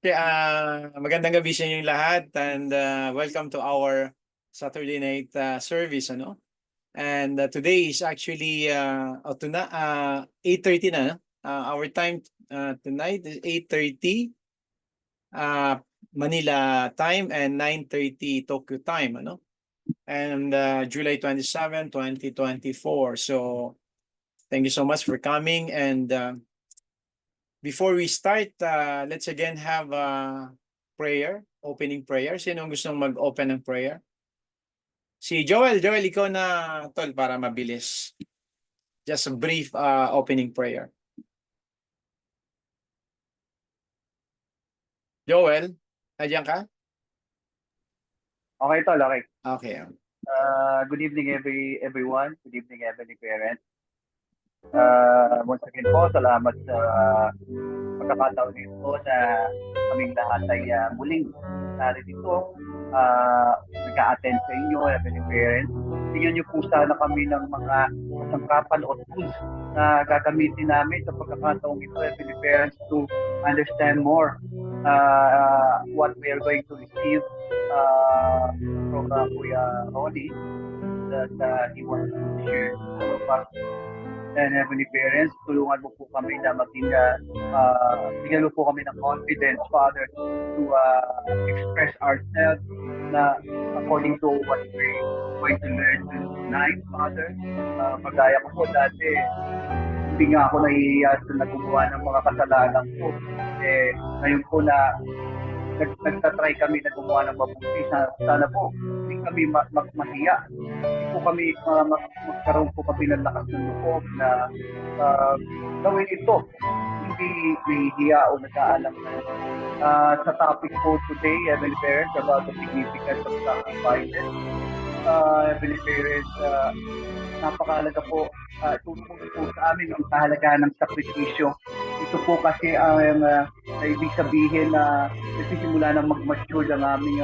Okay, magandang gabi sa inyong lahat and welcome to our Saturday night service, ano? And today is actually 8:30 na, no? Our time tonight is 8:30 Manila time and 9:30 Tokyo time, ano? And July 27, 2024. So, thank you so much for coming and before we start, let's again have a prayer, opening prayer. Sino ang gustong mag-open ng prayer? Si Joel. Joel, ikaw na, tol, para mabilis. Just a brief opening prayer. Joel, nandiyan ka? Okay, tol. Okay. Okay. Good evening, everyone. Good evening, Heavenly Parents. Once again po, salamat sa pagkakataon nito na kaming lahat ay muling narito nag-a-attend sa inyo, Heavenly Parents. Bigyan niyo po sana kami ng mga kasangkapan o tools na gagamitin namin sa pagkakataong ito, Heavenly Parents, to understand more what we are going to receive from Kuya Ronnie that he wants to share all of us. And Heavenly Parents, tulungan mo po kami na maging, bigyan mo po kami ng confidence, Father, to express ourselves na according to what we're going to learn tonight, Father. Magaya ko po dati, hindi nga ako nahihiya na gumawa ng mga kasalanan ko. Ngayon po na nagtatry kami na gumawa ng mabuti. Sana po, hindi kami mahiya. Hindi po kami magkaroon po kami ng lakas ng loob na gawin ito. Hindi nahihiya o nag-aalam na. Sa topic po today, Heavenly Parents, about the significance of sacrifices. Heavenly Parents, napakahalaga po. Tutulong po sa amin ang kahalagaan ng sakripisyo. Ito po kasi ang ibig sabihin na nagsisimula na mag-mature ang aming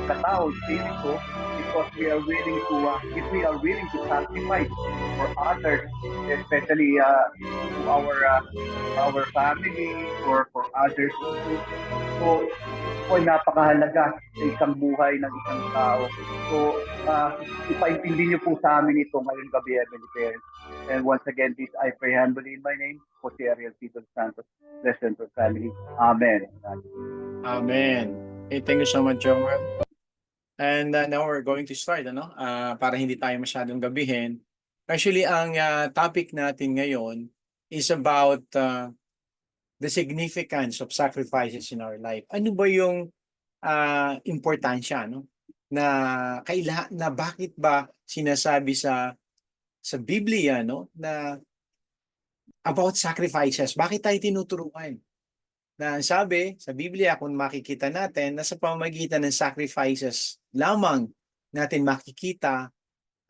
pagkatao, spirito, because we are willing to, if we are willing to sacrifice for others, especially to our family or for others. So, po napakahalaga sa isang buhay ng isang tao. So, ipaintindi niyo po sa amin ito ngayong gabi, Heavenly Parents. And once again, this I pray humbly in my name, Jose Ariel Tito Santos, Blessed for family. Amen. Amen. Okay, thank you so much, Joel. And now we're going to start, ano? Para hindi tayo masyadong gabihin. Actually, ang topic natin ngayon is about the significance of sacrifices in our life. Ano ba yung importansya, no? Na bakit ba sinasabi sa Biblia, no, na about sacrifices? Bakit tayo tinuturuan? Na sabi sa Biblia, kung makikita natin, nasa pamamagitan ng sacrifices lamang natin makikita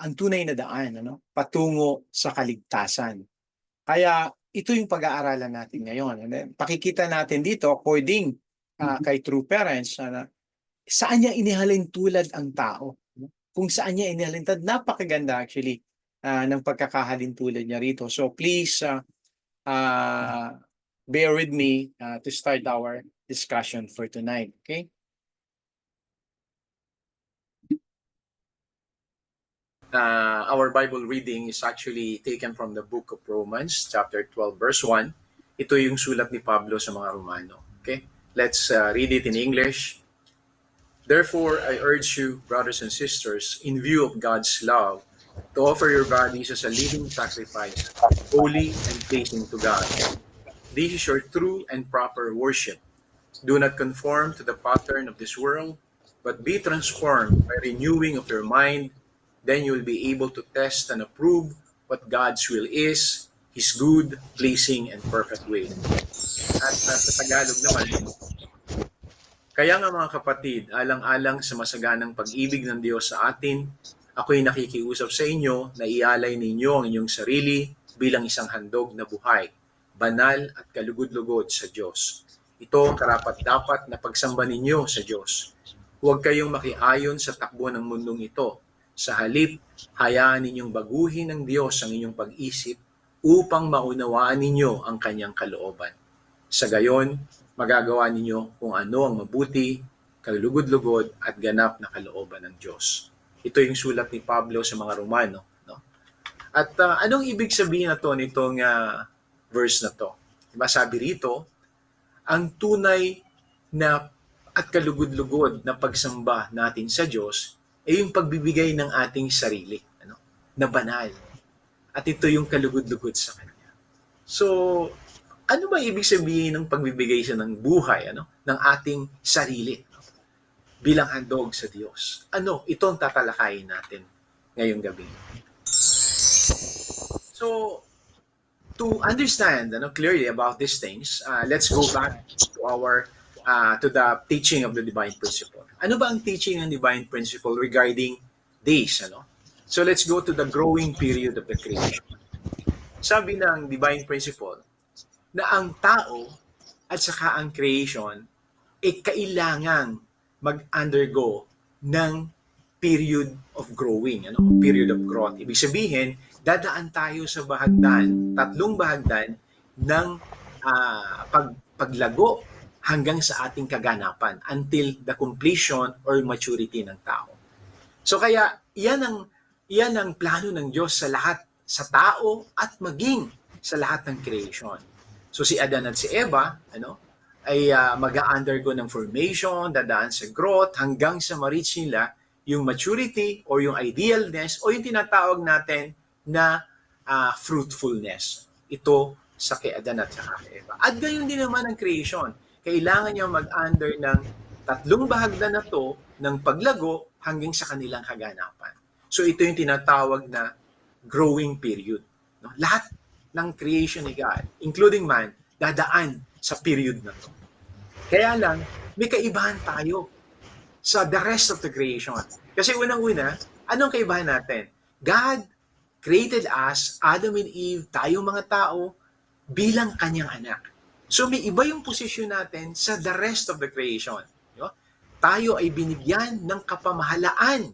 ang tunay na daan, ano, patungo sa kaligtasan. Kaya ito yung pag-aaralan natin ngayon. And then, pakikita natin dito, according kay True Parents, saan niya inihalin tulad ang tao. Kung saan niya inihalin tulad, napakaganda actually ng pagkakahalin tulad niya rito. So please, bear with me to start our discussion for tonight. Okay? Our Bible reading is actually taken from the book of Romans, chapter 12, verse 1. Ito yung sulat ni Pablo sa mga Romano. Okay? Let's read it in English. Therefore, I urge you, brothers and sisters, in view of God's love, to offer your bodies as a living sacrifice, holy and pleasing to God. This is your true and proper worship. Do not conform to the pattern of this world, but be transformed by renewing of your mind. Then you will be able to test and approve what God's will is, His good, pleasing, and perfect will. At sa Tagalog naman, kaya nga mga kapatid, alang-alang sa masaganang pag-ibig ng Diyos sa atin, ako'y nakikiusap sa inyo na ialay ninyo ang inyong sarili bilang isang handog na buhay, banal at kalugod-lugod sa Diyos. Ito ang karapat-dapat na pagsamba ninyo sa Diyos. Huwag kayong makiayon sa takbo ng mundong ito. Sa halip, hayaan ninyong baguhin ng Diyos ang inyong pag-isip upang maunawaan ninyo ang kanyang kalooban. Sa gayon, magagawa ninyo kung ano ang mabuti, kalugod-lugod at ganap na kalooban ng Diyos. Ito yung sulat ni Pablo sa mga Romano. No? At anong ibig sabihin na to nitong verse na to? Diba sabi rito, ang tunay na at kalugod-lugod na pagsamba natin sa Diyos ay yung pagbibigay ng ating sarili, na banal. At ito yung kalugod-lugod sa Kanya. So, ano ba ibig sabihin ng pagbibigay siya ng buhay, ng ating sarili, bilang handog sa Diyos? Ito ang tatalakayin natin ngayong gabi. So, to understand clearly about these things, let's go back to the teaching of the divine principle. Ano ba ang teaching ng divine principle regarding days? So let's go to the growing period of the creation. Sabi ng divine principle na ang tao at saka ang creation ay kailangang mag-undergo ng period of growing, period of growth. Ibig sabihin, dadaan tayo sa bahagdan, 3 bahagdan ng paglago hanggang sa ating kaganapan until the completion or maturity ng tao. So kaya yan ang plano ng Diyos sa lahat, sa tao at maging sa lahat ng creation. So si Adan at si Eva, ay mag-undergo ng formation, dadaan sa growth hanggang sa ma-reach nila yung maturity or yung idealness o yung tinatawag natin na fruitfulness. Ito sa kay Adan at sa kay Eva. At gayon din naman ang creation. Kailangan niya mag-under ng 3 bahagdan na to ng paglago hanggang sa kanilang kaganapan. So ito yung tinatawag na growing period. Lahat ng creation ni God, including man, dadaan sa period na to. Kaya lang, may kaibahan tayo sa the rest of the creation. Kasi unang-una, anong kaibahan natin? God created us, Adam and Eve, tayong mga tao, bilang kanyang anak. So may iba yung posisyon natin sa the rest of the creation. Tayo ay binigyan ng kapamahalaan.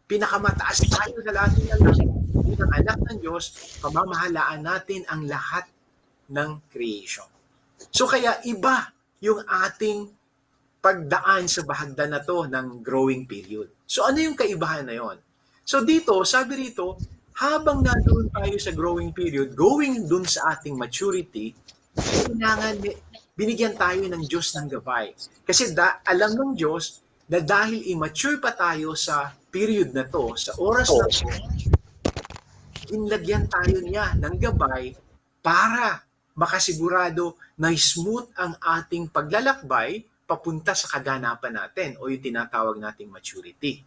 Pinakamataas tayo sa lahat ng anak. Bilang anak ng Diyos, pamamahalaan natin ang lahat ng creation. So kaya iba yung ating pagdaan sa bahagdan na to ng growing period. So ano yung kaibahan na yon? So dito, sabi rito, habang nandoon tayo sa growing period, going dun sa ating maturity, kailangan binigyan tayo ng Diyos ng gabay. Kasi alam ng Diyos na dahil immature pa tayo sa period na to, sa oras na to, inlagyan tayo niya ng gabay para makasigurado na smooth ang ating paglalakbay papunta sa kaganapan natin o yung tinatawag nating maturity.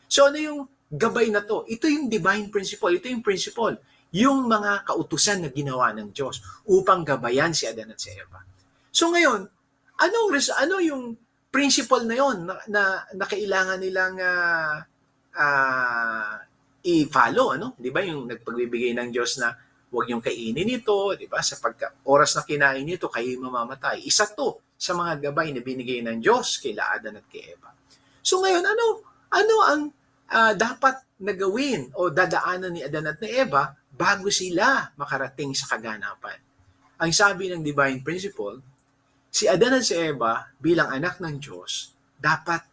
So ano yung gabay na to? Ito yung divine principle. Ito yung principle. Yung mga kautusan na ginawa ng Diyos upang gabayan si Adan at si Eva. So ngayon, ano yung principle na yon na kailangan nilang i-follow, di ba? Yung nagpagbibigay ng Diyos na huwag niyong kainin ito, di ba? Sa oras na kinain nito, kayo mamamatay. Isa to sa mga gabay na binigay ng Diyos kay Adan at kay Eva. So ngayon, ano ang dapat na gawin o dadaanan ni Adan at ni Eva bago sila makarating sa kaganapan? Ang sabi ng divine principle, si Adan at si Eva bilang anak ng Diyos dapat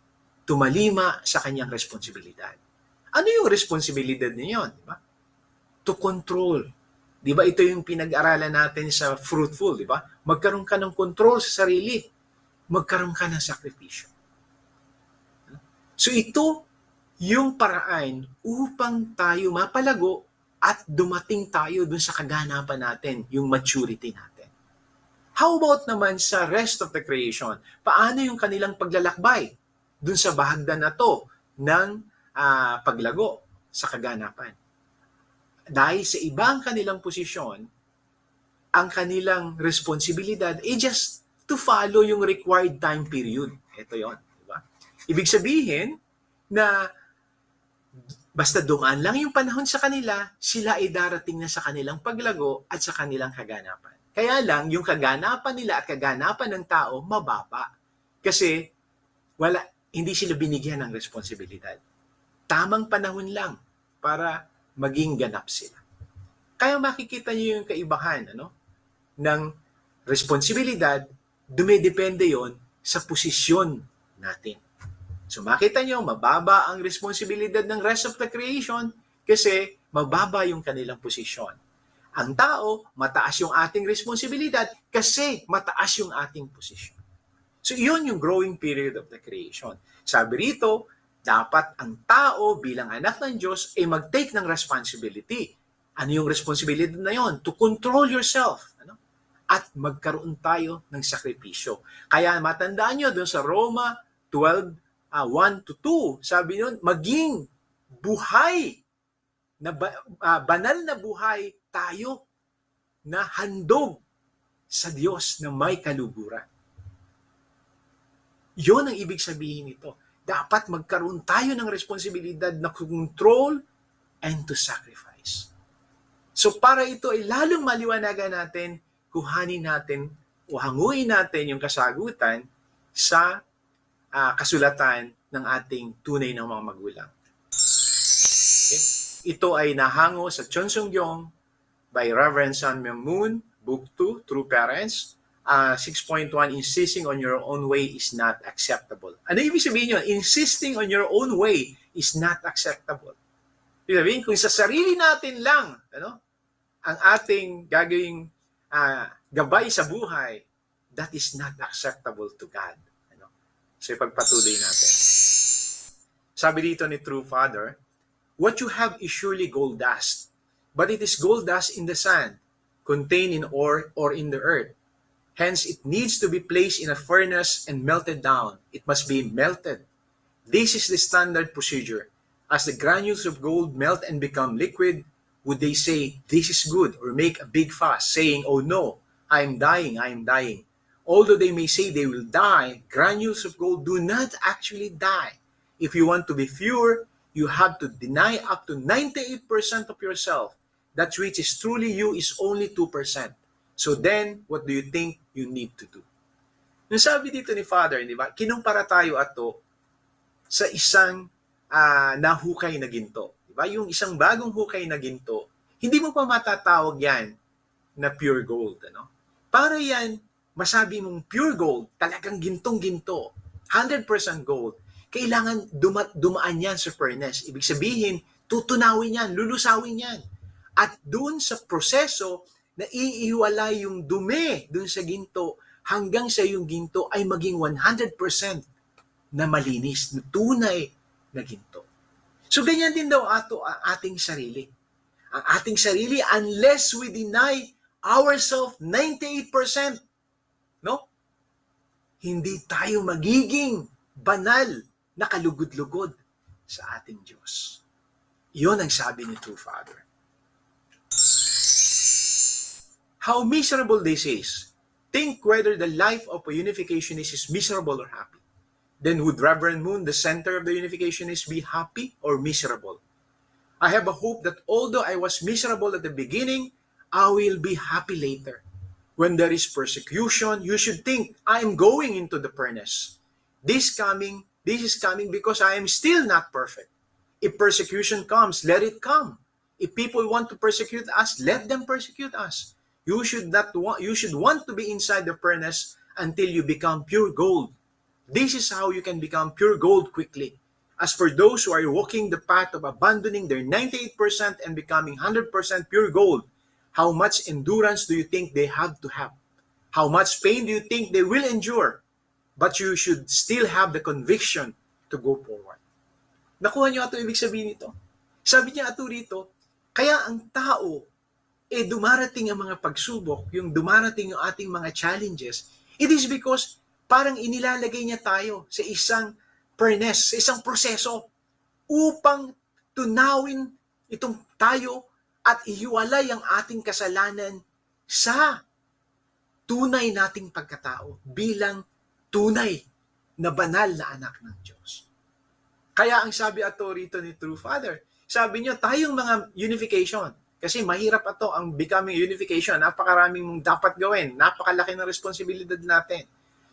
tumalima sa kanyang responsibilidad. Ano yung responsibilidad niyon? Diba? To control. Diba? Ito yung pinag-aralan natin sa fruitful. Diba? Magkaroon ka ng control sa sarili. Magkaroon ka ng sakripisyo. So ito yung paraan upang tayo mapalago at dumating tayo dun sa kaganapan natin, yung maturity natin. How about naman sa rest of the creation? Paano yung kanilang paglalakbay dun sa bahagdan na to ng paglago sa kaganapan? Dahil sa ibang kanilang posisyon, ang kanilang responsibilidad ay just to follow yung required time period. Ito yon, diba? Ibig sabihin na basta dumaan lang yung panahon sa kanila, sila ay darating na sa kanilang paglago at sa kanilang kaganapan. Kaya lang, yung kaganapan nila at kaganapan ng tao, mababa. Kasi hindi sila binigyan ng responsibilidad. Tamang panahon lang para maging ganap sila. Kaya makikita niyo yung kaibahan ng responsibilidad, dumidepende yon sa posisyon natin. So makita nyo, mababa ang responsibilidad ng rest of the creation kasi mababa yung kanilang posisyon. Ang tao, mataas yung ating responsibilidad kasi mataas yung ating posisyon. So yun yung growing period of the creation. Sabi rito, dapat ang tao bilang anak ng Diyos ay mag-take ng responsibility. Ano yung responsibility na yon? To control yourself. Ano? At magkaroon tayo ng sakripisyo. Kaya matandaan nyo doon sa Roma 12, 1 to 2, sabi nun, maging buhay, banal na buhay tayo na handog sa Diyos na may kaluguran. Yon ang ibig sabihin nito. Dapat magkaroon tayo ng responsibilidad na control and to sacrifice. So para ito ay lalong maliwanagan natin, kuhanin natin o hanguin natin yung kasagutan sa kasulatan ng ating tunay ng mga magulang. Okay? Ito ay nahango sa Chon Sung-gyong by Reverend Sun Myung Moon, Book 2, True Parents. 6.1, insisting on your own way is not acceptable. Ano ibig sabihin nyo? Insisting on your own way is not acceptable. Ibig sabihin, kung sa sarili natin lang, ang ating gagawing gabay sa buhay, that is not acceptable to God. So ipagpatuloy natin. Sabi dito ni True Father, what you have is surely gold dust, but it is gold dust in the sand, contained in ore or in the earth. Hence, it needs to be placed in a furnace and melted down. It must be melted. This is the standard procedure. As the granules of gold melt and become liquid, would they say, this is good, or make a big fuss, saying, oh no, I am dying, I am dying. Although they may say they will die, granules of gold do not actually die. If you want to be pure, you have to deny up to 98% of yourself. That which is truly you is only 2%. So then, what do you think you need to do? Nung sabi dito ni Father, di ba, kinumpara tayo ato sa isang nahukay na ginto. Di ba? Yung isang bagong hukay na ginto, hindi mo pa matatawag yan na pure gold. Ano? Para yan, masabi mong pure gold, talagang gintong-ginto, 100% gold, kailangan dumaan yan sa furnace. Ibig sabihin, tutunawin yan, lulusawin yan. At doon sa proseso, na iiwalay yung dumi doon sa ginto hanggang sa yung ginto ay maging 100% na malinis, na tunay na ginto. So ganyan din daw ang ating sarili. Ang ating sarili, unless we deny ourselves 98%, no? Hindi tayo magiging banal na kalugod-lugod sa ating Diyos. Iyon ang sabi ni True Father. How miserable this is. Think whether the life of a unificationist is miserable or happy. Then would Reverend Moon, the center of the unificationist, be happy or miserable? I have a hope that although I was miserable at the beginning, I will be happy later. When there is persecution, you should think, I am going into the furnace. This is coming because I am still not perfect. If persecution comes, let it come. If people want to persecute us, let them persecute us. You should want to be inside the furnace until you become pure gold. This is how you can become pure gold quickly. As for those who are walking the path of abandoning their 98% and becoming 100% pure gold, how much endurance do you think they have to have? How much pain do you think they will endure? But you should still have the conviction to go forward. Nakuha niyo ato ibig sabihin nito? Sabi niya ato rito, kaya ang tao, dumarating ang mga pagsubok, yung dumarating yung ating mga challenges, it is because parang inilalagay niya tayo sa isang furnace, sa isang proseso upang tunawin itong tayo at ihiwalay ang ating kasalanan sa tunay nating pagkatao bilang tunay na banal na anak ng Diyos. Kaya ang sabi ato rito ni True Father, sabi niyo, tayong mga unification, kasi mahirap ito ang becoming unification. Napakaraming mong dapat gawin. Napakalaki ng responsibilidad natin.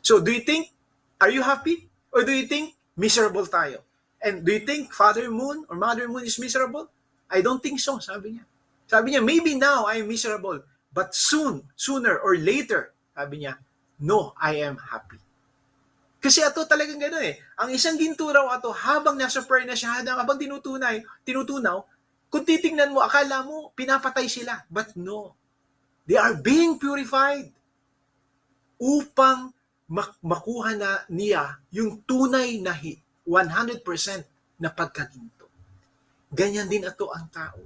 So, do you think, are you happy? Or do you think, miserable tayo? And do you think Father Moon or Mother Moon is miserable? I don't think so, sabi niya. Sabi niya, maybe now I am miserable, but sooner or later, Sabi niya, no, I am happy. Kasi ato talagang gano'n eh. Ang isang ginto raw ato, habang nasa furnace siya, habang tinutunaw, kung titingnan mo, akala mo, pinapatay sila. But no, they are being purified upang makuha na niya yung tunay na 100% na pagkaginto. Ganyan din ato ang tao.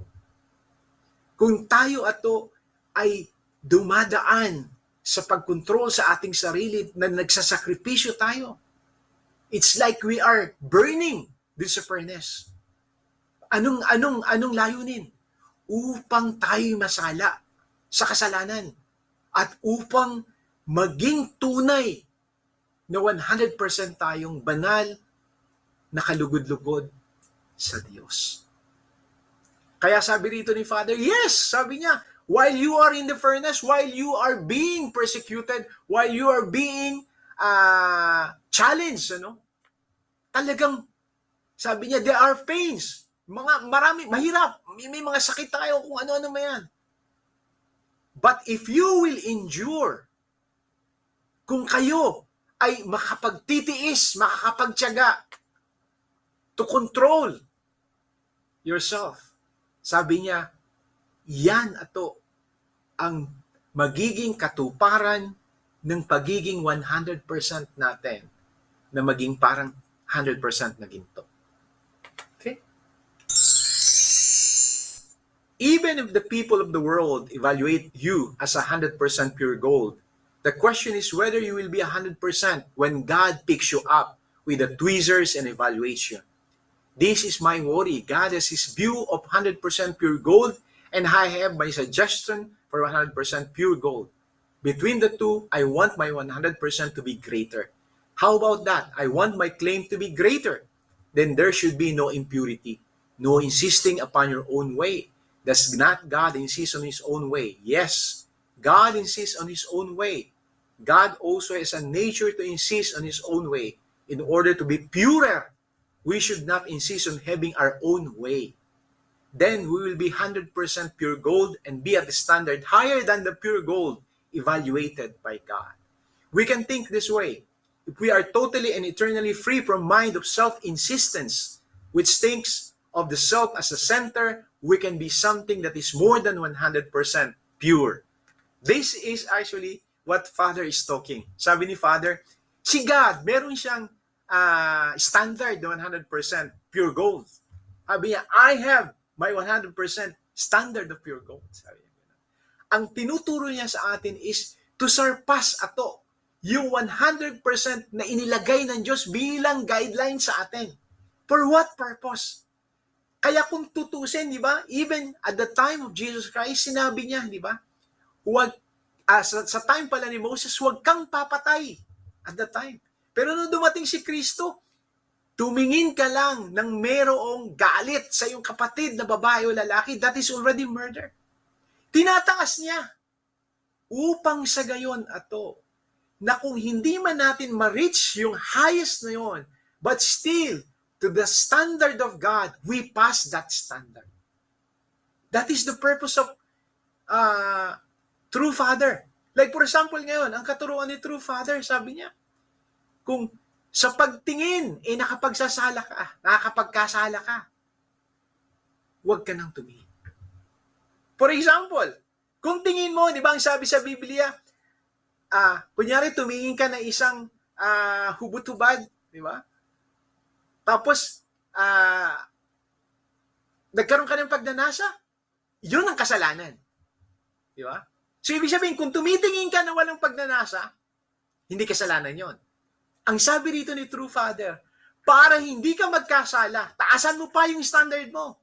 Kung tayo ato ay dumadaan sa pagkontrol sa ating sarili na nagsasakripisyo tayo, it's like we are burning din sa furnace. Anong layunin? Upang tayo masala sa kasalanan at upang maging tunay na 100% tayong banal na kalugod-lugod sa Diyos. Kaya sabi rito ni Father, yes, sabi niya, while you are in the furnace, while you are being persecuted, while you are being challenged, talagang, sabi niya, there are pains. Marami, mahirap. May mga sakit tayo kung ano-ano mayan. But if you will endure, kung kayo ay makapagtitiis, makakapagtiyaga to control yourself, sabi niya, yan ato ang magiging katuparan ng pagiging 100% natin na maging parang 100% na ginto. Okay? Even if the people of the world evaluate you as 100% pure gold, the question is whether you will be 100% when God picks you up with the tweezers and evaluation. This is my worry. God has His view of 100% pure gold, and I have my suggestion for 100% pure gold. Between the two, I want my 100% to be greater. How about that? I want my claim to be greater. Then there should be no impurity, no insisting upon your own way. Does not God insist on His own way? Yes, God insists on His own way. God also has a nature to insist on His own way. In order to be purer, we should not insist on having our own way. Then we will be 100% pure gold and be at the standard higher than the pure gold evaluated by God. We can think this way. If we are totally and eternally free from mind of self-insistence, which thinks of the self as a center, we can be something that is more than 100% pure. This is actually what Father is talking. Sabi ni Father, si God, meron siyang standard na 100% pure gold. Sabi niya, I have my 100% standard of pure gold. Sabi niya. Ang tinuturo niya sa atin is to surpass ato yung 100% na inilagay ng Diyos bilang guideline sa atin. For what purpose? Kaya kung tutusin, di ba, even at the time of Jesus Christ, sinabi niya, di ba, sa time pala ni Moses, huwag kang papatay at the time. Pero nung dumating si Kristo, tumingin ka lang ng merong galit sa iyong kapatid na babae o lalaki, that is already murder. Tinataas niya upang sa gayon ato, na kung hindi man natin ma-reach yung highest na yon, but still, to the standard of God, we pass that standard. That is the purpose of True Father. Like for example ngayon, ang katuruan ni True Father, sabi niya, kung sa pagtingin, nakakapagkasala ka, huwag ka nang tumingin. For example, kung tingin mo, di ba ang sabi sa Biblia, kunyari tumingin ka na isang hubot-hubad, di ba? Tapos, nagkaroon ka ng pagnanasa, yun ang kasalanan. Di ba? So, ibig sabihin, kung tumitingin ka na walang pagnanasa, hindi kasalanan yon. Ang sabi rito ni True Father, para hindi ka magkasala, taasan mo pa yung standard mo.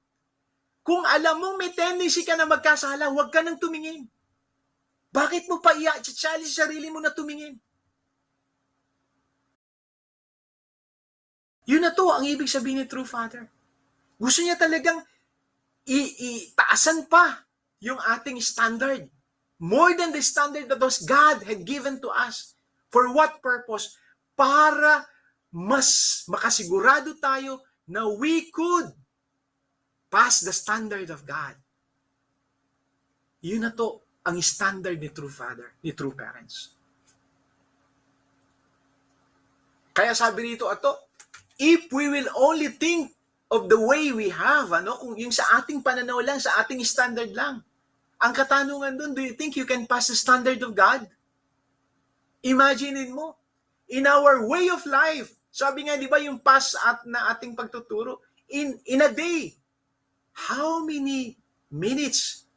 Kung alam mong may tendency ka na magkasala, huwag ka nang tumingin. Bakit mo pa i-challenge sa sarili mo na tumingin? Yun na to ang ibig sabihin ni True Father. Gusto niya talagang taasan pa yung ating standard. More than the standard that God had given to us. For what purpose? Para mas makasigurado tayo na we could pass the standard of God. Yun na to ang standard ni True Father, ni True Parents. Kaya sabi rito, if we will only think of the way we have, kung yung sa ating pananaw lang, sa ating standard lang, ang katanungan doon, do you think you can pass the standard of God? Imaginein mo, in our way of life, sabi nga, di ba, yung pass na ating pagtuturo, in a day, how many minutes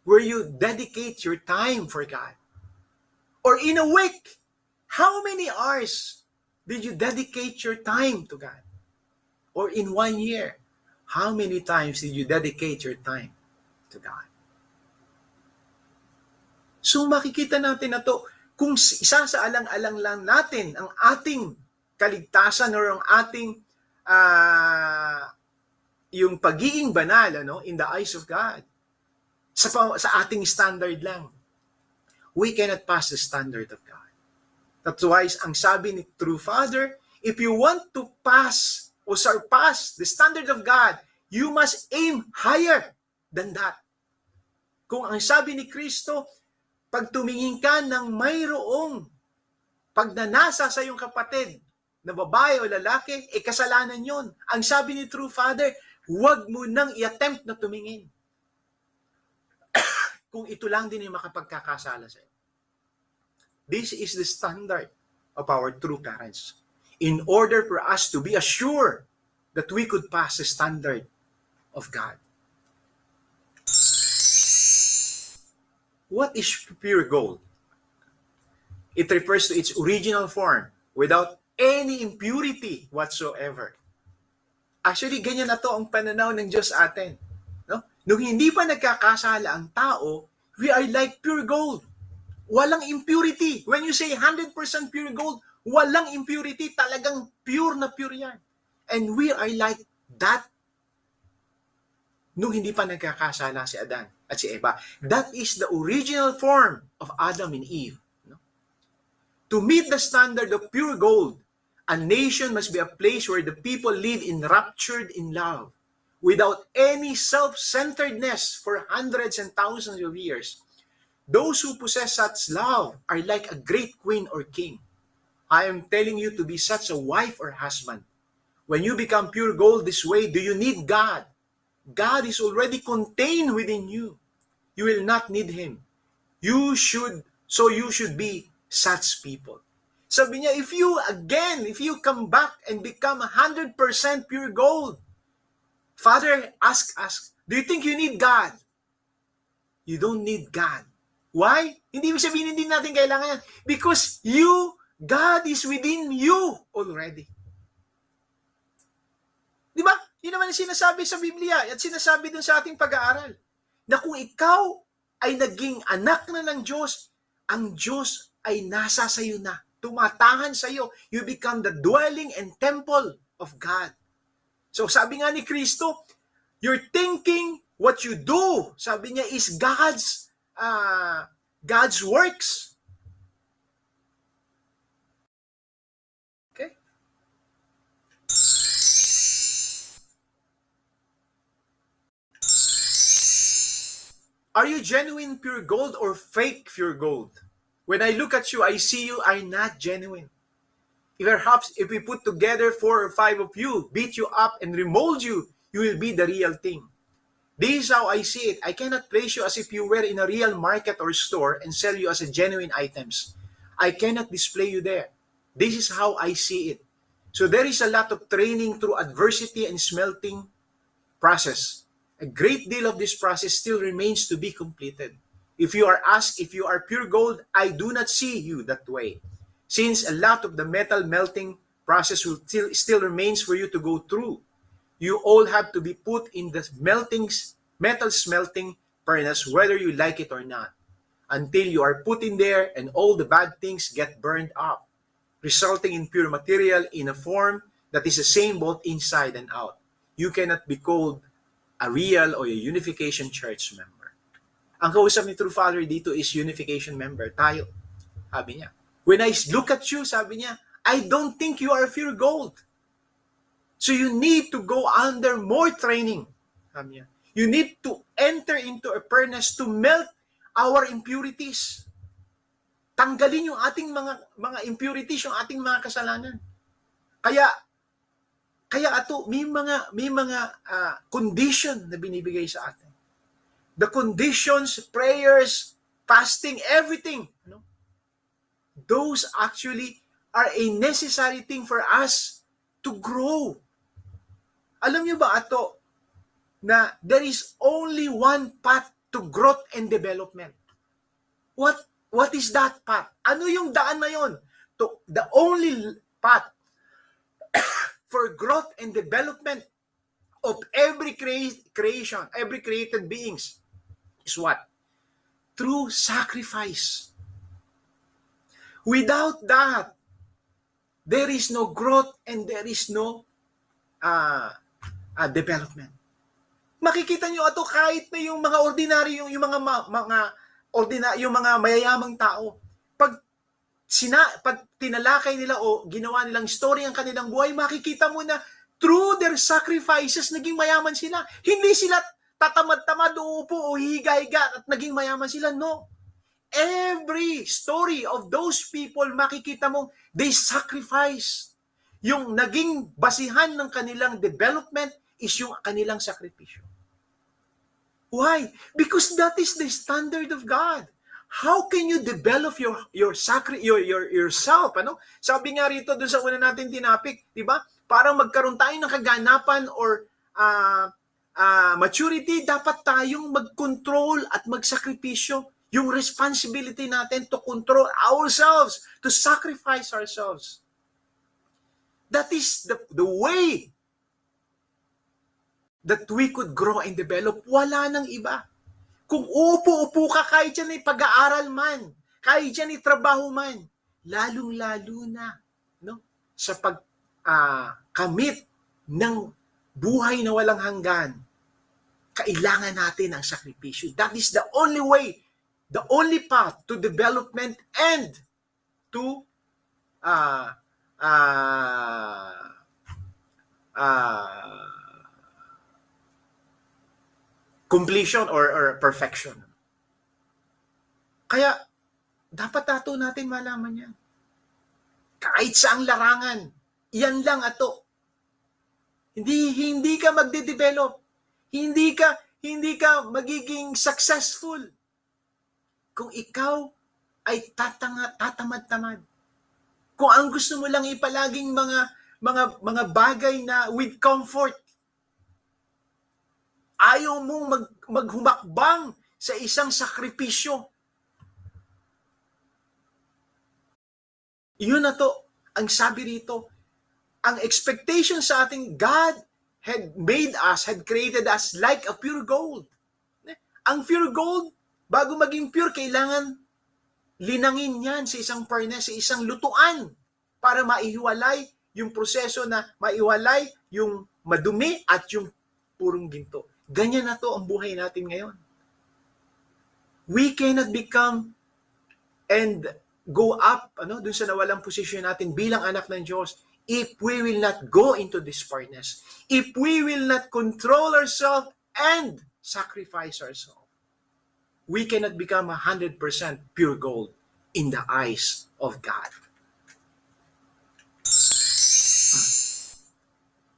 where you dedicate your time for God? Or in a week, how many hours did you dedicate your time to God? Or in 1 year, how many times did you dedicate your time to God? So makikita natin na to, kung isa sa alang-alang lang natin ang ating kaligtasan or ang ating yung pagiging banal in the eyes of God, sa ating standard lang, we cannot pass the standard of God. That's why ang sabi ni True Father, if you want to pass o surpass the standard of God, you must aim higher than that. Kung ang sabi ni Kristo, pag tumingin ka ng mayroong pagnanasa sa iyong kapatid na babae o lalaki, kasalanan yon. Ang sabi ni True Father, huwag mo nang i-attempt na tumingin. Kung ito lang din yung makapagkakasala sa iyo. This is the standard of our true parents. In order for us to be assured that we could pass the standard of God. What is pure gold? It refers to its original form without any impurity whatsoever. Actually, ganyan na to ang pananaw ng Diyos atin. No? Nung hindi pa nagkakasala ang tao, we are like pure gold. Walang impurity. When you say 100% pure gold, walang impurity. Talagang pure na pure yan. And we are like that nung hindi pa nagkakasala si Adan at si Eva. That is the original form of Adam and Eve. No? To meet the standard of pure gold, a nation must be a place where the people live enraptured in love, without any self-centeredness for hundreds and thousands of years. Those who possess such love are like a great queen or king. I am telling you to be such a wife or husband. When you become pure gold this way, do you need God? God is already contained within you. You will not need Him. You should be such people. Sabi niya, if you come back and become 100% pure gold, Father, ask us, do you think you need God? You don't need God. Why? Hindi sabihin hindi natin kailangan yan. Because God is within you already. Di ba? Yun naman yung sinasabi sa Biblia at sinasabi dun sa ating pag-aaral. Na kung ikaw ay naging anak na ng Diyos, ang Diyos ay nasa sa iyo na. Tumatahan sa iyo. You become the dwelling and temple of God. So sabi nga ni Kristo, you're thinking what you do, sabi niya, is God's works. Okay? Are you genuine pure gold or fake pure gold? When I look at you, I see you are not genuine. Perhaps if we put together 4 or 5 of you, beat you up and remold you, you will be the real thing. This is how I see it. I cannot place you as if you were in a real market or store and sell you as a genuine items. I cannot display you there. This is how I see it. So there is a lot of training through adversity and smelting process. A great deal of this process still remains to be completed. If you are asked if you are pure gold, I do not see you that way. Since a lot of the metal melting process will still remains for you to go through. You all have to be put in the metal smelting furnace whether you like it or not, until you are put in there and all the bad things get burned up, resulting in pure material in a form that is the same both inside and out. You cannot be called a real or a Unification Church member. Ang kausap ni True Father dito is Unification member. Tayo. Sabi niya. When I look at you, sabi niya, I don't think you are pure gold. So you need to go under more training. Sabi niya. You need to enter into a furnace to melt our impurities. Tanggalin yung ating mga impurities, yung ating mga kasalanan. Kaya ato may mga condition na binibigay sa atin. The conditions, prayers, fasting, everything, those actually are a necessary thing for us to grow. Alam niyo ba ato na there is only one path to growth and development? What is that path? Ano yung daan na yon? The only path for growth and development of every creation, every created beings is what? Through sacrifice. Without that, there is no growth and there is no development. Makikita nyo ato kahit na yung mga ordinaryo, yung mga mayayamang tao, pag tinalakay nila o ginawa nilang story ang kanilang buhay, makikita mo na through their sacrifices, naging mayaman sila. Hindi sila tatamad-tamad, uupo o higa-higa at naging mayaman sila. No. Every story of those people, makikita mo, they sacrifice. Yung naging basihan ng kanilang development is yung kanilang sakripisyo. Why? Because that is the standard of God. How can you develop yourself? Ano? Sabi nga rito dun sa una natin tinapik, di ba? Para magkaroon tayo ng kaganapan or maturity, dapat tayong mag-control at magsakripisyo. Yung responsibility natin to control ourselves, to sacrifice ourselves. That is the way that we could grow and develop. Wala nang iba. Kung upo-upo ka, kahit yan ay pag-aaral man, kahit yan ay trabaho man, lalong-lalo na sa pagkamit ng buhay na walang hanggan, kailangan natin ang sakripisyo. That is the only way, the only path to development and to completion or perfection. Kaya, dapat nato natin malaman yan. Kahit saang larangan, yan lang ato. Hindi ka magde-develop. Hindi ka magiging successful kung ikaw ay tatamad-tamad. Kung ang gusto mo lang ipalaging mga bagay na with comfort, ayaw mong maghumakbang sa isang sakripisyo. Yun na to, ang sabi rito, ang expectation sa ating God had made us, had created us like a pure gold. Ang pure gold, bago maging pure, kailangan linangin yan sa isang furnace, sa isang lutuan, para maihiwalay yung proseso na maihiwalay yung madumi at yung purong ginto. Ganyan na to ang buhay natin ngayon. We cannot become and go up dun sa nawalang posisyon natin bilang anak ng Diyos if we will not go into this furnace, if we will not control ourselves and sacrifice ourselves. We cannot become 100% pure gold in the eyes of God.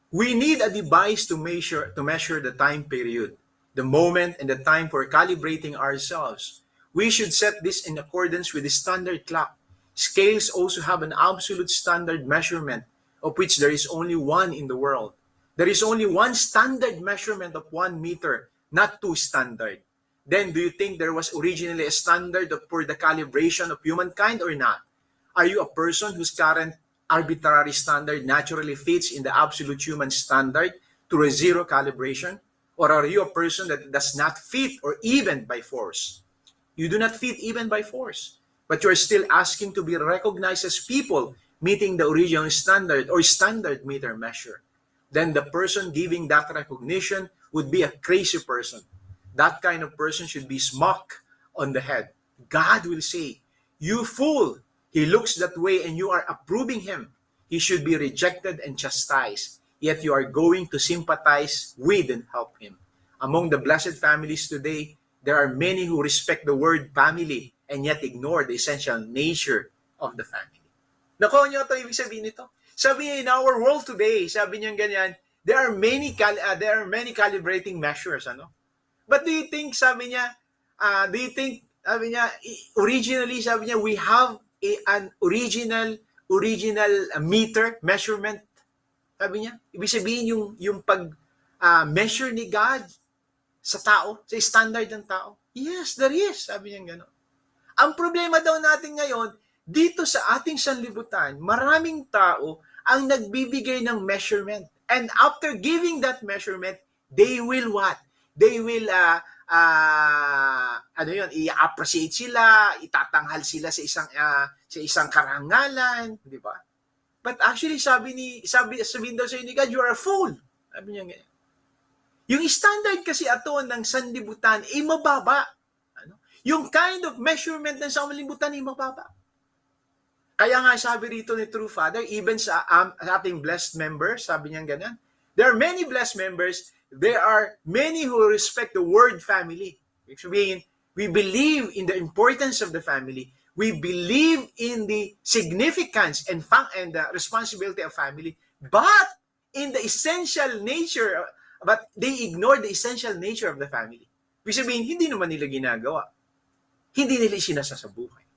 We need a device to measure the time period, the moment, and the time for calibrating ourselves. We should set this in accordance with the standard clock. Scales also have an absolute standard measurement, of which there is only one in the world. There is only one standard measurement of 1 meter, not 2 standard. Then do you think there was originally a standard for the calibration of humankind or not? Are you a person whose current arbitrary standard naturally fits in the absolute human standard through a zero calibration? Or are you a person that does not fit or even by force? You do not fit even by force, but you are still asking to be recognized as people meeting the original standard or standard meter measure. Then the person giving that recognition would be a crazy person. That kind of person should be smacked on the head. God will say, "You fool! He looks that way and you are approving him. He should be rejected and chastised. Yet you are going to sympathize with and help him." Among the blessed families today, there are many who respect the word family and yet ignore the essential nature of the family. Nakuha niyo ito, ibig sabihin nito? Sabi niya, in our world today, sabi niya ganyan, there are many calibrating measures, ano? But do you think, sabi niya, sabi niya, originally, sabi niya, we have an original meter, measurement. Sabi niya, ibig sabihin yung pag-measure ni God sa tao, sa standard ng tao. Yes, there is, sabi niya gano'n. Ang problema daw natin ngayon, dito sa ating sanlibutan, maraming tao ang nagbibigay ng measurement. And after giving that measurement, they will what? They will, i-appreciate sila, itatanghal sila sa isang karangalan, di ba? But actually, sabihin daw sa ni God, you are a fool. Sabi niya ganyan. Yung standard kasi ato ng sanlibutan ay mababa. Ano? Yung kind of measurement ng sanlibutan ay mababa. Kaya nga sabi rito ni True Father, even sa ating blessed members, sabi niya ganyan, there are many blessed members, there are many who respect the word family. Ibig sabihin, we believe in the importance of the family. We believe in the significance and the responsibility of family. But in the essential nature, but they ignore the essential nature of the family. Ibig sabihin, hindi naman nila ginagawa. Hindi nila sinasasabuhay.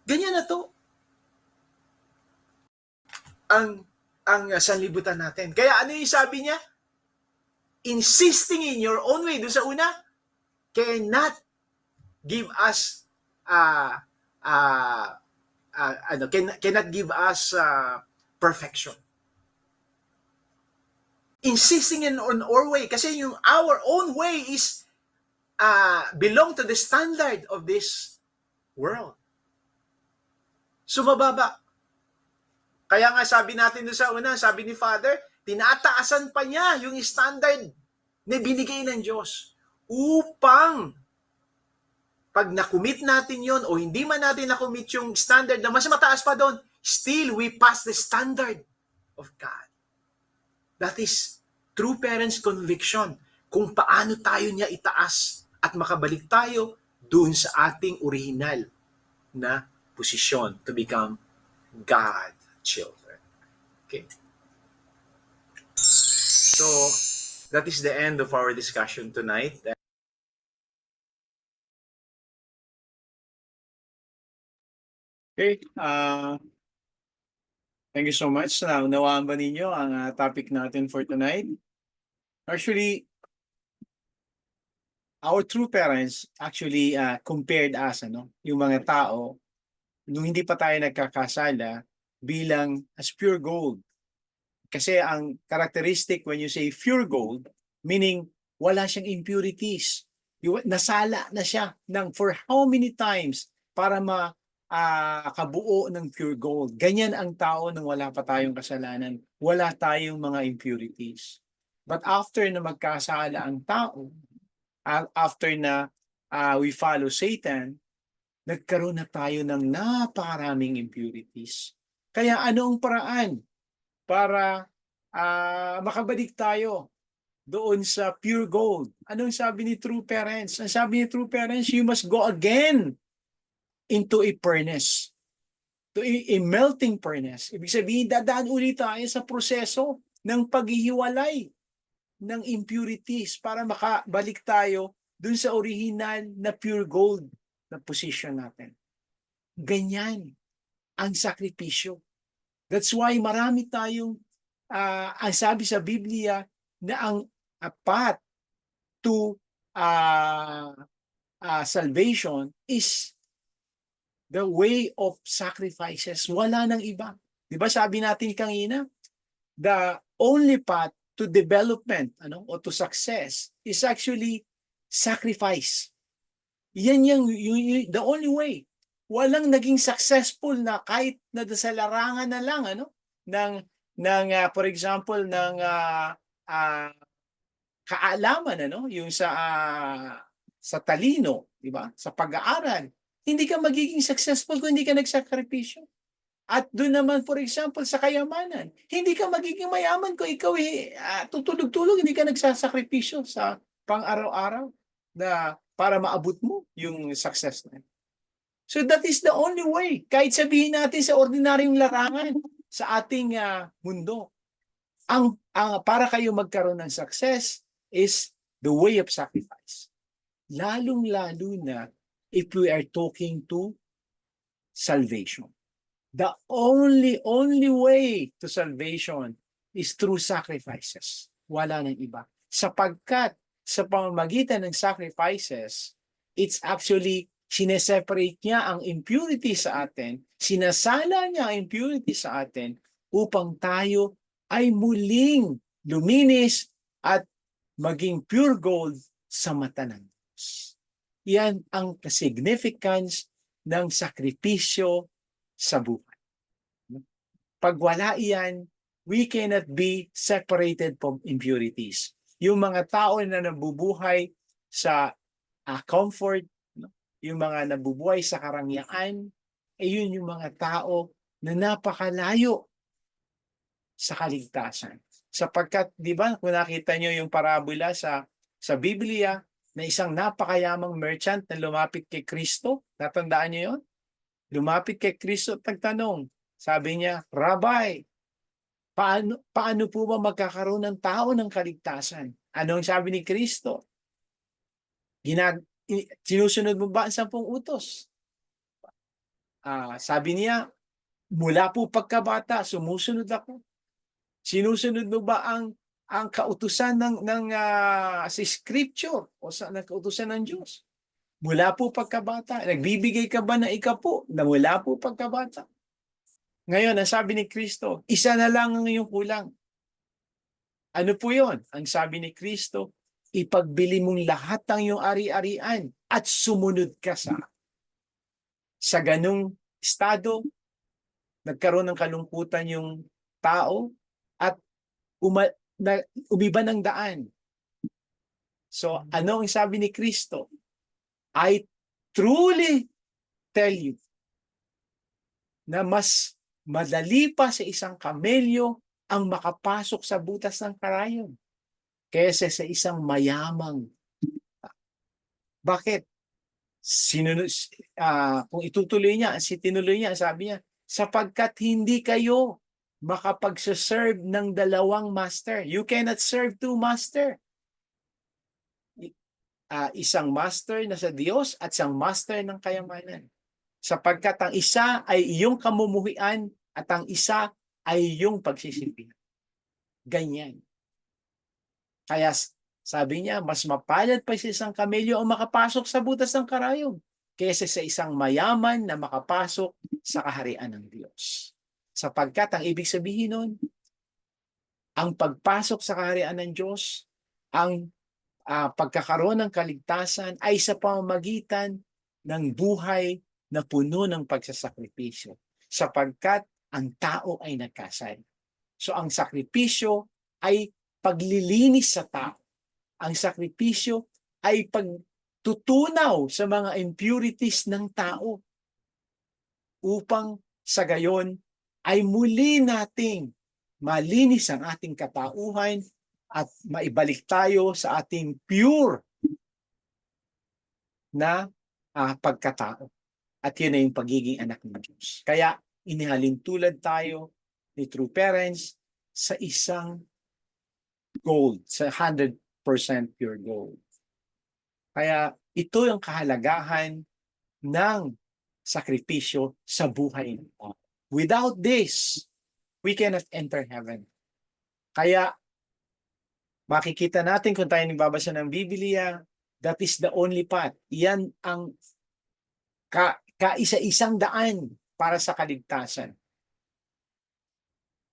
Ganyan na to. Ang sanlibutan natin. Kaya ano yung sabi niya? Insisting in your own way. Doon sa una, cannot give us cannot give us perfection. Insisting in on our way kasi yung our own way is belong to the standard of this world. So mababa. Kaya nga sabi natin doon sa una, sabi ni Father, tinataasan pa niya yung standard na binigay ng Diyos upang pag nakumit natin yon o hindi man natin nakumit yung standard na mas mataas pa doon, still we pass the standard of God. That is true parents' conviction kung paano tayo niya itaas at makabalik tayo doon sa ating original na posisyon to become God children. Okay. So, that is the end of our discussion tonight. Okay. Thank you so much. Nawaan ba ninyo ang topic natin for tonight? Actually, our true parents actually compared us, yung mga tao, nung hindi pa tayo nagkakasala, bilang as pure gold. Kasi ang characteristic when you say pure gold, meaning wala siyang impurities. Nasala na siya for how many times para kabuo ng pure gold. Ganyan ang tao nung wala pa tayong kasalanan. Wala tayong mga impurities. But after na magkasala ang tao, after na we follow Satan, nagkaroon na tayo ng napakaraming impurities. Kaya ano ang paraan para makabalik tayo doon sa pure gold? Anong sabi ni True Parents? Ang sabi ni True Parents, you must go again into a furnace, to a melting furnace. Ibig sabihin, dadaan ulit tayo sa proseso ng paghihiwalay ng impurities para makabalik tayo dun sa original na pure gold na position natin. Ganyan ang sakripisyo. That's why marami tayong, ang sabi sa Biblia, na ang path to salvation is the way of sacrifices. Wala nang iba. Di ba sabi natin kanina, the only path to development o to success is actually sacrifice. Yan yung the only way. Walang naging successful na kahit na sa larangan na lang ng for example ng kaalaman yung sa talino, di ba? Sa pag-aaral. Hindi ka magiging successful kung hindi ka nagsakripisyo. At doon naman, for example, sa kayamanan, hindi ka magiging mayaman kung ikaw tutulog-tulog, hindi ka nagsasakripisyo sa pang-araw-araw na para maabot mo yung success na. So that is the only way. Kahit sabihin natin sa ordinaryong larangan, sa ating mundo. Ang para kayo magkaroon ng success is the way of sacrifice. Lalong-lalo na if we are talking to salvation. The only way to salvation is through sacrifices. Wala nang iba. Sapagkat sa pamamagitan ng sacrifices, it's actually sineseparate niya ang impurity sa atin, sinasala niya ang impurity sa atin upang tayo ay muling luminis at maging pure gold sa mata ng Diyos. Yan ang significance ng sakripisyo sa buhay. Pag wala iyan, we cannot be separated from impurities. Yung mga tao na nabubuhay sa comfort, yung mga nabubuhay sa karangyaan, yun yung mga tao na napakalayo sa kaligtasan. Sapagkat, di ba, kung nakita nyo yung parabola sa Biblia, na isang napakayamang merchant na lumapit kay Kristo, natandaan nyo yun? Lumapit kay Kristo at nagtanong, sabi niya, Rabbi, paano po ba magkakaroon ng tao ng kaligtasan? Anong sabi ni Kristo? Sinusunod mo ba ang 10 utos? Sabi niya, mula po pagkabata, sumusunod ako. Sinusunod mo ba ang kautusan sa scripture o ng kautusan ng Diyos? Mula po pagkabata. Nagbibigay ka ba ng ikapo na mula po pagkabata? Ngayon, ang sabi ni Kristo, isa na lang ang iyong kulang. Ano po yon? Ang sabi ni Kristo, ipagbili mong lahat ng iyong ari-arian at sumunod ka sa ganung estado, nagkaroon ng kalungkutan yung tao at umiba ng daan. So, ano ang sabi ni Kristo? I truly tell you na mas madali pa sa isang kamelyo ang makapasok sa butas ng karayon kaysa sa isang mayamang. Bakit? Kung itutuloy niya, tinuloy niya, sabi niya, sapagkat hindi kayo makapagsaserve ng 2 master. You cannot serve 2 master. Isang master na sa Diyos at isang master ng kayamanan. Sapagkat ang isa ay iyong kamumuhian at ang isa ay iyong pagsisilbihan. Ganyan. Kaya sabi niya, mas mapalad pa sa isang kamelyo ang makapasok sa butas ng karayom kaysa sa isang mayaman na makapasok sa kaharian ng Diyos. Sapagkat ang ibig sabihin nun, ang pagpasok sa kaharian ng Diyos, ang pagkakaroon ng kaligtasan ay sa pamamagitan ng buhay na puno ng pagsasakripisyo. Sapagkat ang tao ay nagkasala. So ang sakripisyo ay paglilinis sa tao. Ang sakripisyo ay pagtutunaw sa mga impurities ng tao upang sa gayon ay muli nating malinis ang ating katauhan at maibalik tayo sa ating pure na pagkatao. At yun ay yung pagiging anak ng Diyos. Kaya inihalin tulad tayo ni true parents sa isang gold, sa 100% pure gold. Kaya ito yung kahalagahan ng sakripisyo sa buhay ng tao. Without this, we cannot enter heaven. Kaya makikita natin kung tayo nagbabasa ng Biblia, that is the only path. Yan ang kaisa-isang daan para sa kaligtasan.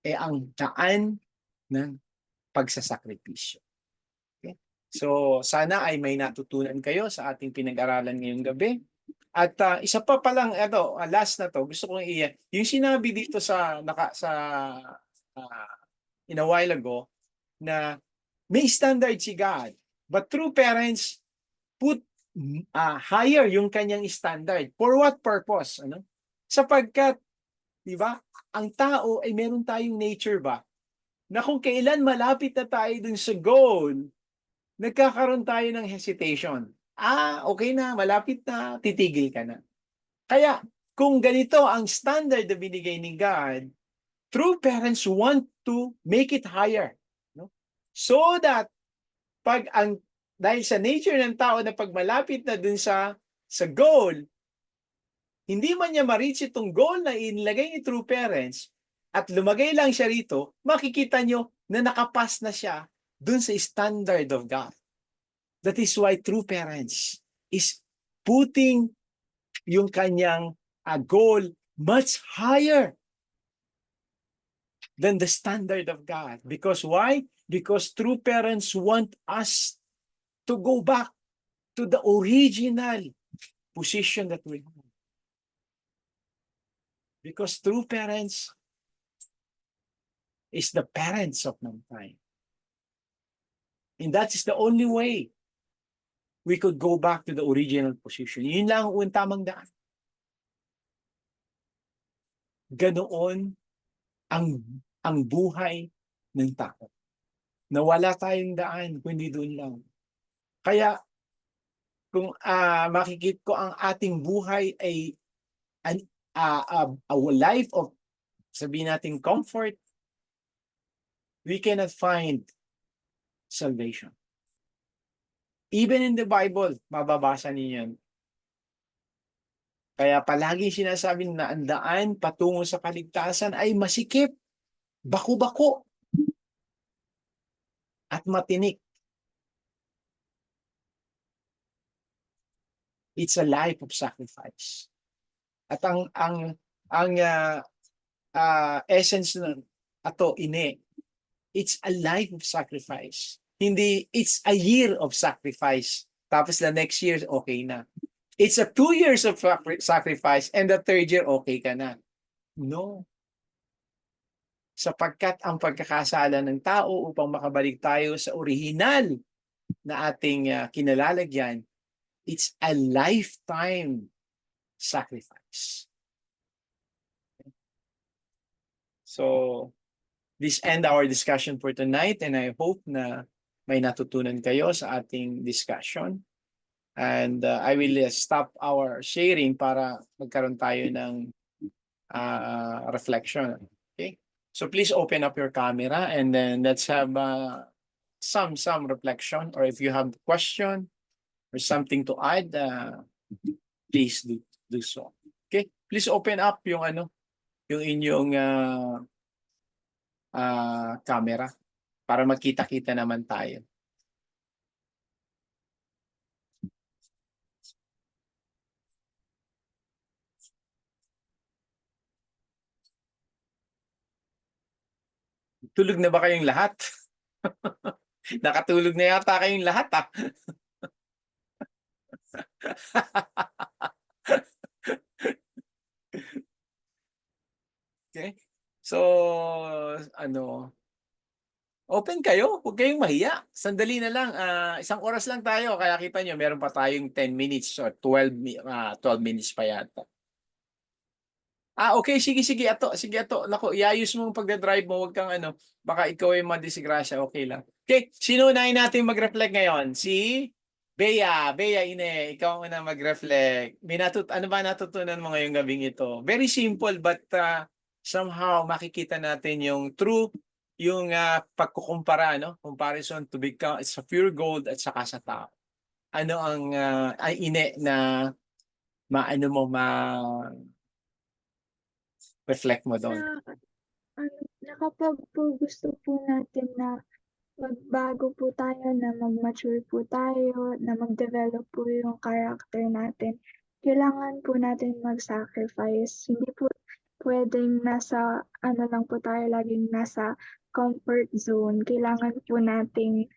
Ang daan ng pagsasakripisyo. Okay? So, sana ay may natutunan kayo sa ating pinag-aralan ngayong gabi. At isa pa palang, last na to, gusto kong yung sinabi dito in a while ago, na may standard si God, but true parents put higher yung kanyang standard. For what purpose? Sapagkat, di ba, ang tao ay meron tayong nature ba? Na kung kailan malapit na tayo dun sa goal, nagkakaroon tayo ng hesitation. Okay na, malapit na, titigil ka na. Kaya, kung ganito ang standard na binigay ni God, true parents want to make it higher. No? So that dahil sa nature ng tao na pag malapit na dun sa goal, hindi man niya ma-reach itong goal na inilagay ni true parents at lumagay lang siya rito, makikita nyo na nakapas na siya dun sa standard of God. That is why true parents is putting yung kanyang goal much higher than the standard of God. Because why? Because true parents want us to go back to the original position that we have. Because true parents is the parents of mankind. And that is the only way we could go back to the original position. Yun lang ang tamang daan. Ganoon ang buhay ng tao. Nawala tayong daan, kundi doon lang. Kaya, kung makikita ko ang ating buhay ay a life of, sabihin natin, comfort, we cannot find salvation. Even in the Bible, mababasa niyo yan. Kaya palagi sinasabi na ang daan patungo sa kaligtasan ay masikip, baku-bako, at matinik. It's a life of sacrifice. At ang essence ng ato ine, it's a life of sacrifice. Hindi it's a year of sacrifice. Tapos the next year okay na. It's a 2 years of sacrifice and the third year okay ka na. No. Sapagkat ang pagkakasala ng tao upang makabalik tayo sa orihinal na ating kinalalagyan, it's a lifetime sacrifice. So, this end our discussion for tonight, and I hope na may natutunan kayo sa ating discussion. And I will stop our sharing para magkaroon tayo ng reflection. Okay? So please open up your camera and then let's have some reflection, or if you have a question or something to add, please do so. Okay? Please open up yung yung inyong camera para magkita-kita naman tayo. Tulog na ba kayong lahat? Nakatulog na yata kayong lahat, ah. Okay? So, open kayo. Huwag kayong mahiya. Sandali na lang. 1 oras lang tayo. Kaya kita nyo, meron pa tayong 10 minutes or 12 minutes pa yata. Okay. Sige. Ato. Naku, iayos mo ang pagdadrive mo. Huwag kang baka ikaw ay madisgrasya. Okay lang. Okay. Sino unahin natin mag-reflect ngayon? Si Bea. Bea, Ine. Ikaw ang una mag-reflect. Ano ba natutunan mo ngayong gabing ito? Very simple but somehow makikita natin yung pagkukumpara, comparison to become it's a pure gold at saka sa tao. Ano ang Ine na reflect mo doon? Na kapag po gusto po natin na magbago po tayo, na mag-mature po tayo, na mag-develop po yung character natin, kailangan po natin mag-sacrifice. Hindi po pwedeng nasa, lang po tayo, laging nasa comfort zone. Kailangan po nating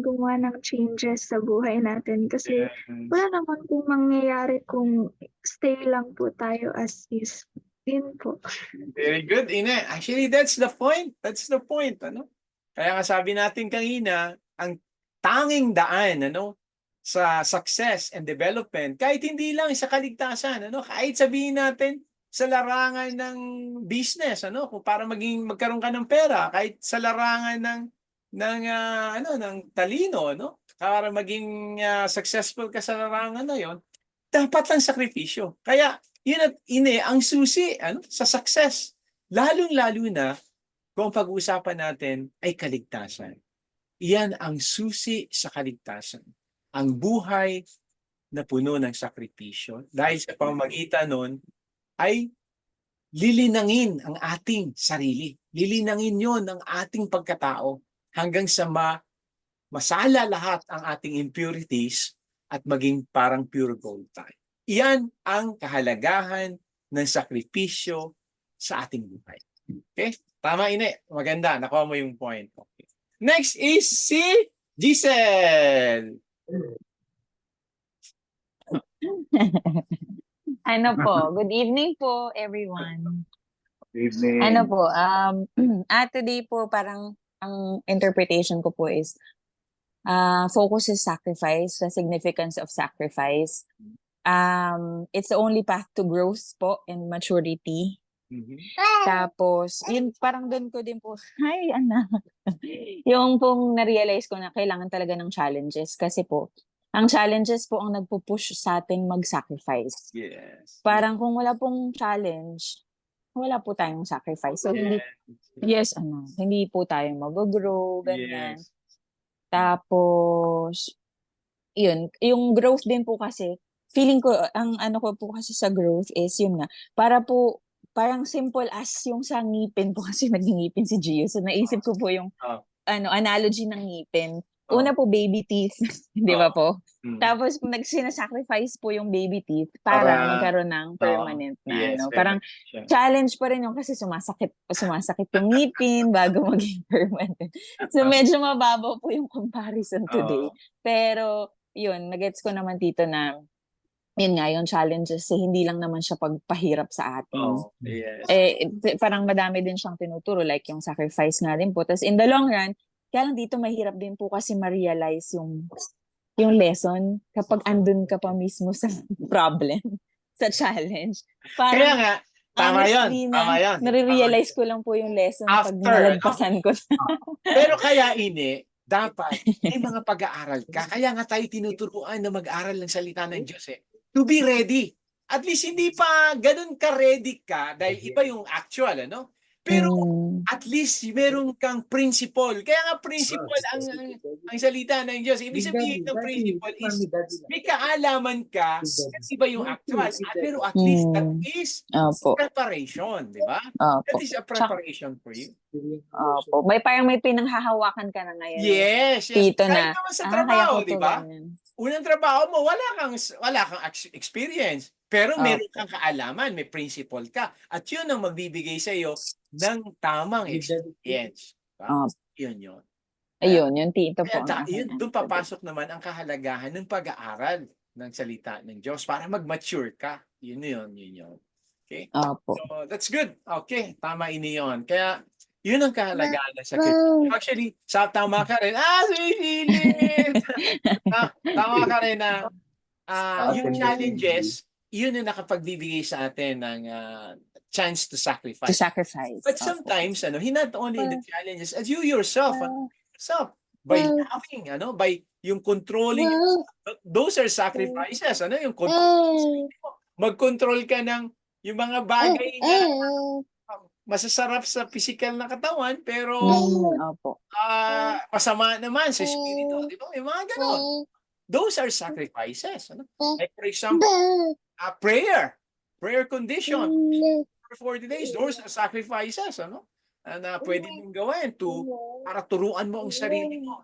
gumawa ng changes sa buhay natin kasi wala naman pong mangyayari kung stay lang po tayo as is. Din po. Very good, Ine. Actually, that's the point. Kaya nga sabi natin kanina, ang tanging daan, sa success and development, kahit hindi lang sa kaligtasan, kahit sabihin natin sa larangan ng business, kung para magkaroon ka ng pera, kahit sa larangan ng talino, para maging successful ka sa larangan na yon, dapat lang sakripisyo. Kaya yun ang susi sa success. Lalong-lalo na kung ang pag-uusapan natin ay kaligtasan. Iyan ang susi sa kaligtasan. Ang buhay na puno ng sakripisyo. Dahil sa pamamagitan nun ay lilinangin ang ating sarili. Lilinangin yon ang ating pagkatao hanggang sa masala lahat ang ating impurities at maging parang pure gold tayo. Iyan ang kahalagahan ng sakripisyo sa ating buhay. Okay? Tama, Ine. Maganda. Nakuha mo yung point. Okay. Next is si Giselle. Ano po, good evening po everyone. Good evening. Ano po, today po parang ang interpretation ko po is focus is sacrifice, the significance of sacrifice. It's the only path to growth po and maturity. Tapos, yun parang doon ko din po, hi anak. Yung pong na-realize ko na kailangan talaga ng challenges kasi po, ang challenges po ang nagpo-push sa ating mag-sacrifice. Yes. Parang kung wala pong challenge, wala po tayong sacrifice. So, hindi po tayo mag-grow, ganyan. Yes. Tapos, yun, yung growth din po kasi, feeling ko, ang ano ko po kasi sa growth is, yun nga, parang simple as yung sa ngipin po kasi naging ngipin si Gio. So, naisip ko po yung, analogy ng ngipin. Una po, baby teeth. Di ba po? Tapos, sinasacrifice po yung baby teeth para magkaroon ng permanent na, parang challenge pa rin yung kasi sumasakit yung ngipin bago maging permanent. So, medyo mababaw po yung comparison today. Pero, yun, nagets ko naman dito na, yun nga, yung challenges, hindi lang naman siya pagpahirap sa atin. Parang madami din siyang tinuturo, like yung sacrifice nga din po. Tapos, in the long run, kaya lang dito mahirap din po kasi ma-realize yung lesson kapag andun ka pa mismo sa problem, sa challenge. Parang, Kaya nga, tama honestly, yun. Tama yun. nare-realize ko lang po yung lesson pag After, nalagpasan ko. Pero kaya, Ine, dapat may mga pag-aaral ka. Kaya nga tayo tinuturuan na mag-aral ng salita ng Diyos to be ready. At least hindi pa ganun ka-ready ka dahil iba yung actual, ano? Pero at least meron kang principle. Kaya nga principle ang salita ng Diyos. Ibig sabihin ng principle is may kaalaman ka kasi iba yung actual. Pero at least that is preparation, di ba? That is a preparation for you. May parang may pinanghahawakan ka na ngayon. Yes. Tito Kahit na. naman sa trabaho, di ba? Ganyan. Unang trabaho mo, wala kang experience. Pero meron kang kaalaman, may principle ka. At yun ang magbibigay sa iyo ng tamang experience. Yun. Ayun, yung tito po. Doon papasok naman ang kahalagahan ng pag-aaral ng salita ng Diyos para mag-mature ka. Yun. Okay? So, that's good. Okay, tama ini yun. Kaya, yun ang kahalagahan ng sakit. Actually, tama ka rin. Sumisilip! Tama ka rin na yung challenges, yun ang nakapagbibigay sa atin ng chance to sacrifice. But sometimes, not only the challenges, as you yourself, by loving, by yung controlling, those are sacrifices. Yung control, mag-control ka ng yung mga bagay na masasarap sa physical na katawan, pero masama naman sa espiritu. Di ba? Yung mga ganon. Those are sacrifices. Like for example, prayer condition for 40 days. Those are sacrifices. Na pwede mong gawin para turuan mo ang sarili mo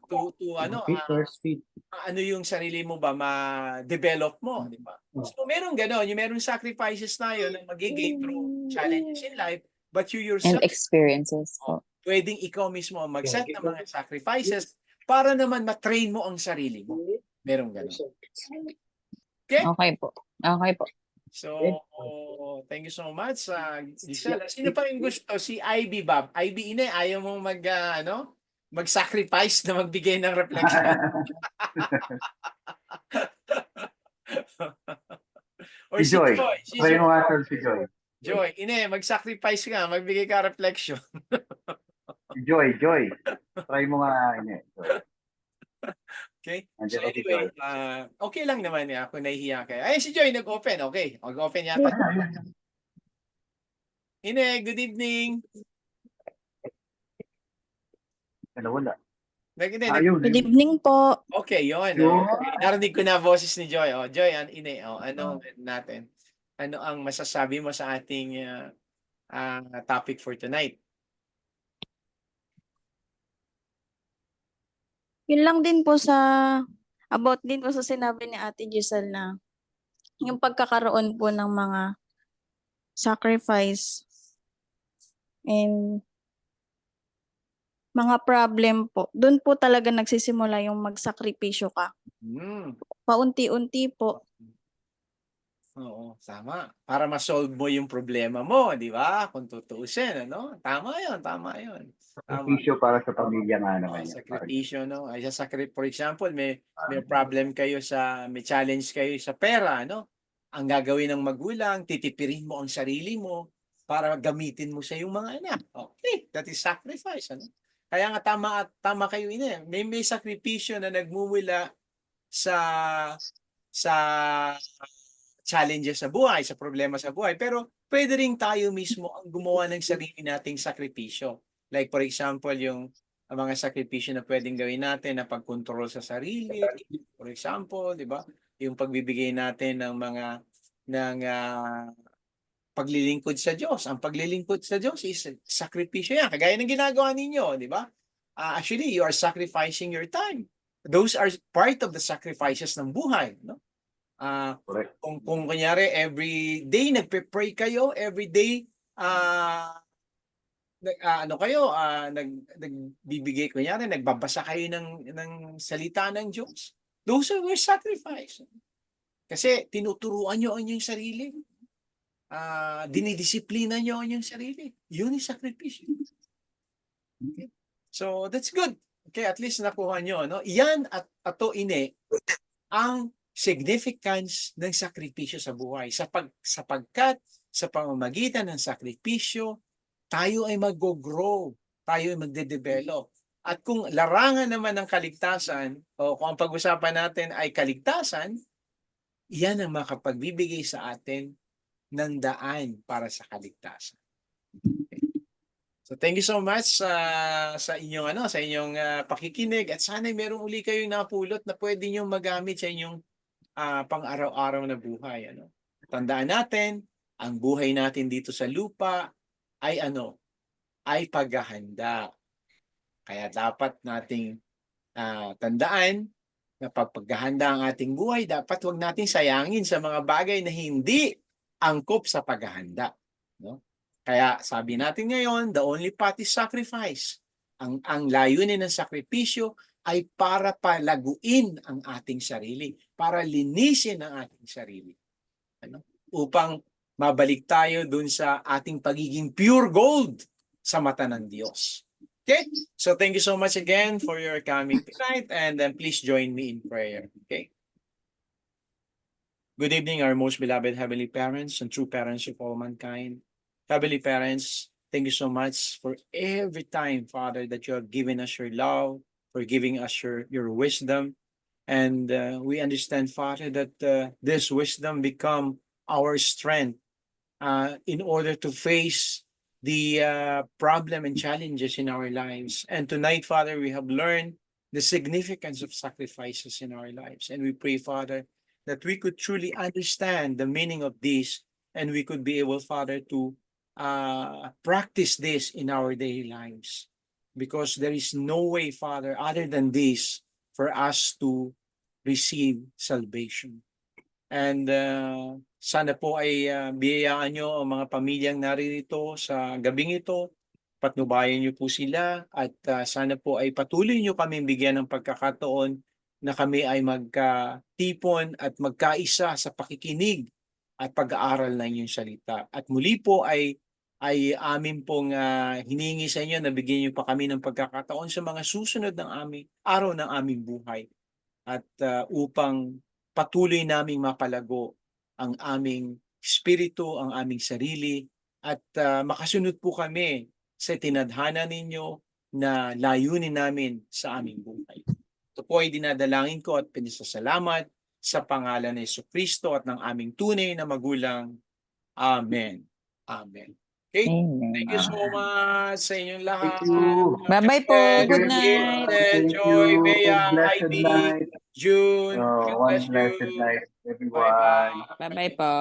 yung sarili mo ba ma-develop mo, di ba? So meron ganon, yung meron sacrifices na yun na magiging through challenges in life, but you yourself and experiences. Pwedeng ikaw mismo mag-set ng mga sacrifices para naman ma-train mo ang sarili mo. Meron ganon. Okay? Okay po. So, thank you so much, Giselle. Sino pa yung gusto? Si Ivy, Bob. Ivy, Ine, ayaw mong mag-sacrifice na magbigay ng reflection. Or si Joy. Try mo nga si Joy. Joy, Ine, mag-sacrifice ka, magbigay ka reflection. Joy. Try mo nga, Ine. Okay? So anyway, okay lang naman ako nahihiya kayo. Ay, si Joy nag-open. Okay, mag-open yata. Ine, good evening. Wala. Ine, Ayun. Good evening po. okay, yun. Yun. Okay. Narinig ko na boses ni Joy. Joy, Ine, ano natin? Ano ang masasabi mo sa ating topic for tonight? Yun lang din po about din po sa sinabi ni Ate Giselle na yung pagkakaroon po ng mga sacrifice and mga problem po. Doon po talaga nagsisimula yung magsakripisyo ka. Hmm. Paunti-unti po. Oo, tama. Para ma-solve mo yung problema mo, di ba? Kung tutuusin, ano? Tama yun, tama yun. Tama. Sakripisyo para sa pamilya nga Oh, naman. sakripisyo, no? Ay, for example, may problem kayo may challenge kayo sa pera, no? Ang gagawin ng magulang, titipirin mo ang sarili mo para gamitin mo sa iyong mga anak. Okay, that is sacrifice, ano? Kaya nga tama kayo ina. May sakripisyo na nagmumula sa challenges sa buhay, sa problema sa buhay. Pero pwede rin tayo mismo ang gumawa ng sarili nating sakripisyo. Like for example, yung mga sakripisyo na pwedeng gawin natin na pagkontrol sa sarili. For example, di ba? Yung pagbibigay natin ng paglilingkod sa Diyos. Ang paglilingkod sa Diyos is sakripisyo yan. Kagaya ng ginagawa ninyo, di ba? Actually, you are sacrificing your time. Those are part of the sacrifices ng buhay, no? Correct. Kung kunyari every day nagpe-pray kayo, every day nagbibigay kunyari nagbabasa kayo ng salita ng Diyos. Those are sacrifice. Kasi tinuturuan niyo ang inyong sarili. Dinidisiplina niyo ang inyong sarili. Yun yung sakripisyo. Okay. So that's good. Okay, at least nakuha niyo, no? Iyan at ato ine ang significance ng sakripisyo sa buhay. Sapagkat sa pamamagitan ng sakripisyo, tayo ay mag-grow, tayo ay magde-develop. At kung larangan naman ng kaligtasan, o kung ang pag-usapan natin ay kaligtasan, iyan ang makapagbibigay sa atin ng daan para sa kaligtasan. Okay. So thank you so much sa inyong pakikinig at sana merong uli kayong napulot na pwede niyo magamit sa inyong pang-araw-araw na buhay, ano? Tandaan natin, ang buhay natin dito sa lupa ay ay paghahanda. Kaya dapat nating tandaan na pag paghahanda ang ating buhay, dapat wag nating sayangin sa mga bagay na hindi angkop sa paghahanda, no? Kaya sabi natin ngayon, the only path is sacrifice. Ang layunin ng sakripisyo ay para palaguin ang ating sarili, para linisin ang ating sarili. Ano? Upang mabalik tayo dun sa ating pagiging pure gold sa mata ng Diyos. Okay? So thank you so much again for your coming tonight and then please join me in prayer. Okay? Good evening, our most beloved Heavenly Parents and true parents of all mankind. Heavenly Parents, thank you so much for every time, Father, that you have given us your love, for giving us your wisdom. And we understand, Father, that this wisdom become our strength in order to face the problem and challenges in our lives. And tonight, Father, we have learned the significance of sacrifices in our lives. And we pray, Father, that we could truly understand the meaning of this and we could be able, Father, to practice this in our daily lives. Because there is no way, Father, other than this for us to receive salvation. And sana po ay biyayaan nyo ang mga pamilyang naririto sa gabing ito. Patnubayan nyo po sila at sana po ay patuloy nyo kaming bigyan ng pagkakataon na kami ay magkatipon at magkaisa sa pakikinig at pag-aaral ng inyong salita. At muli po ay amin pong hiningi sa inyo na bigyan niyo pa kami ng pagkakataon sa mga susunod ng araw ng aming buhay at upang patuloy naming mapalago ang aming espiritu, ang aming sarili at makasunod po kami sa tinadhana ninyo na layunin namin sa aming buhay. Ito po ay dinadalangin ko at pinasasalamat sa pangalan ni Jesucristo at ng aming tunay na magulang. Amen. Amen. Okay? Amen. Thank you so much sa inyong lahat. Thank you. Bye-bye po. Ted, Good Erwin, night. Ted, Thank Joy, you. Bea, Blessed Heidi, night. June. God One bless you. blessed night, everyone. Bye-bye. Bye-bye po.